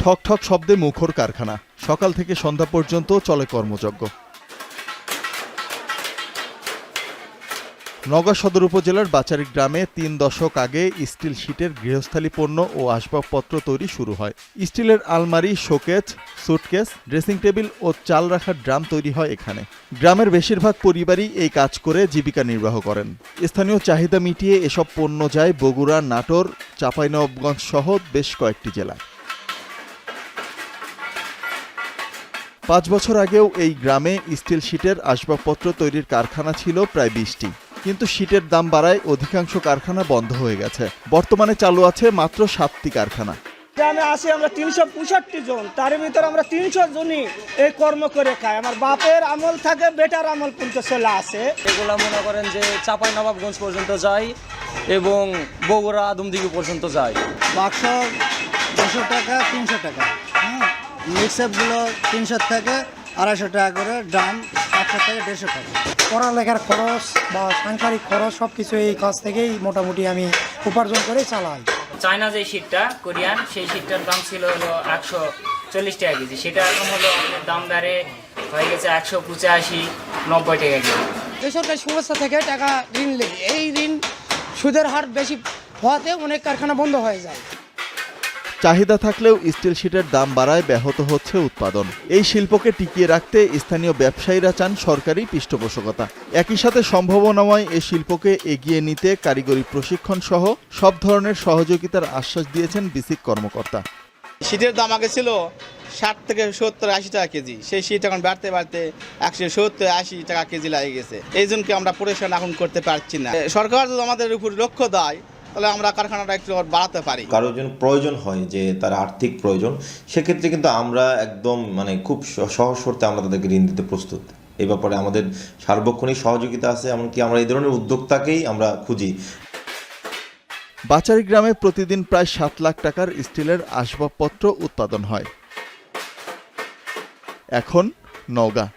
ঠক ঠক শব্দে মুখর কারখানা। সকাল থেকে সন্ধ্যা পর্যন্ত চলে কর্মযজ্ঞ। নওগাঁ সদর উপজেলার বাচারী গ্রামে ৩ দশক আগে স্টিল শিটের গৃহস্থালী পণ্য ও আসবাবপত্র তৈরি শুরু হয়। স্টিলের আলমারি, শোকেস, সুটকেস, ড্রেসিং টেবিল ও চাল রাখার ড্রাম তৈরি হয় এখানে। গ্রামের বেশিরভাগ পরিবারই এই কাজ করে জীবিকা নির্বাহ করেন। স্থানীয় চাহিদা মিটিয়ে এসব পণ্য যায় বগুড়া, নাটোর, চাঁপাইনবাবগঞ্জ সহ বেশ কয়েকটি জেলায়। ৫ বছর আগেও এই গ্রামে স্টিল শিটের আসবাবপত্র তৈরির কারখানা ছিল প্রায় ২০টি। কিন্তু শিটের দাম বাড়ায় অধিকাংশ কারখানা বন্ধ হয়ে গেছে। বর্তমানে চালু আছে মাত্র 7টি কারখানা। গ্রামে আসি আমরা ৩৬৫ জন, তার ভিতরে আমরা ৩০০ জনই এই কর্ম করে খাই। আমার বাপের আমল থাকে, বেটার আমল পর্যন্ত চলে আসে। এগুলা মনে করেন যে চাঁপাইনবাবগঞ্জ পর্যন্ত যায় এবং বগুড়া, আদমদিঘি পর্যন্ত যায়। বাক্স 200 টাকা, 300 টাকা। মিক্সআপগুলো 300 থেকে 250 টাকা করে, ড্রাম 100 থেকে 150 টাকা। পড়ালেখার খরচ বা সাংসারিক খরচ সব কিছু এই কাজ থেকেই মোটামুটি আমি উপার্জন করে চালাই। চায়না যে শীটটা কোরিয়ান, সেই শীটটার দাম ছিল হলো 140 টাকা কেজি। সেটা এখন হলো দাম বেড়ে হয়ে গেছে 185-90 টাকা কেজি। বেসরকারি সংস্থা থেকে টাকা ঋণ লেগে এই ঋণ সুদের হার বেশি হওয়াতে অনেক কারখানা বন্ধ হয়ে যায়। চাহিদা থাকলেও স্টিল শিটের দাম বাড়ায় ব্যাহত হচ্ছে উৎপাদন। এই শিল্পকে টিকিয়ে রাখতে স্থানীয় ব্যবসায়ীরা চান সরকারি পৃষ্ঠপোষকতা। একই সাথে সম্ভাবনাময় এই শিল্পকে এগিয়ে নিতে কারিগরি প্রশিক্ষণ সহ সব ধরনের সহযোগিতার আশ্বাস দিয়েছেন বিসিক কর্মকর্তা। শীতের দাম আগে ছিল 60 থেকে 70-80 টাকা কেজি। সেই শীত এখন বাড়তে বাড়তে 170-80 টাকা কেজি লাগে গেছে। এই জন্য আমরা পরিবেশন এখন করতে পারছি না। সরকার যদি আমাদের উপর লক্ষ্য দেয় তাহলে আমরা কারখানাটা একটু বাড়াতে পারি। কারোর জন্য প্রয়োজন হয় যে তার আর্থিক প্রয়োজন, সেক্ষেত্রে কিন্তু আমরা একদম খুব সহজ শর্তে আমরা তাদেরকে ঋণ দিতে প্রস্তুত। এই ব্যাপারে আমাদের সার্বক্ষণিক সহযোগিতা আছে, এমনকি আমরা এই ধরনের উদ্যোক্তাকেই আমরা খুঁজি। বাচারী গ্রামে প্রতিদিন প্রায় 7 লাখ টাকার স্টিলের আসবাবপত্র উৎপাদন হয়। এখন নওগাঁ।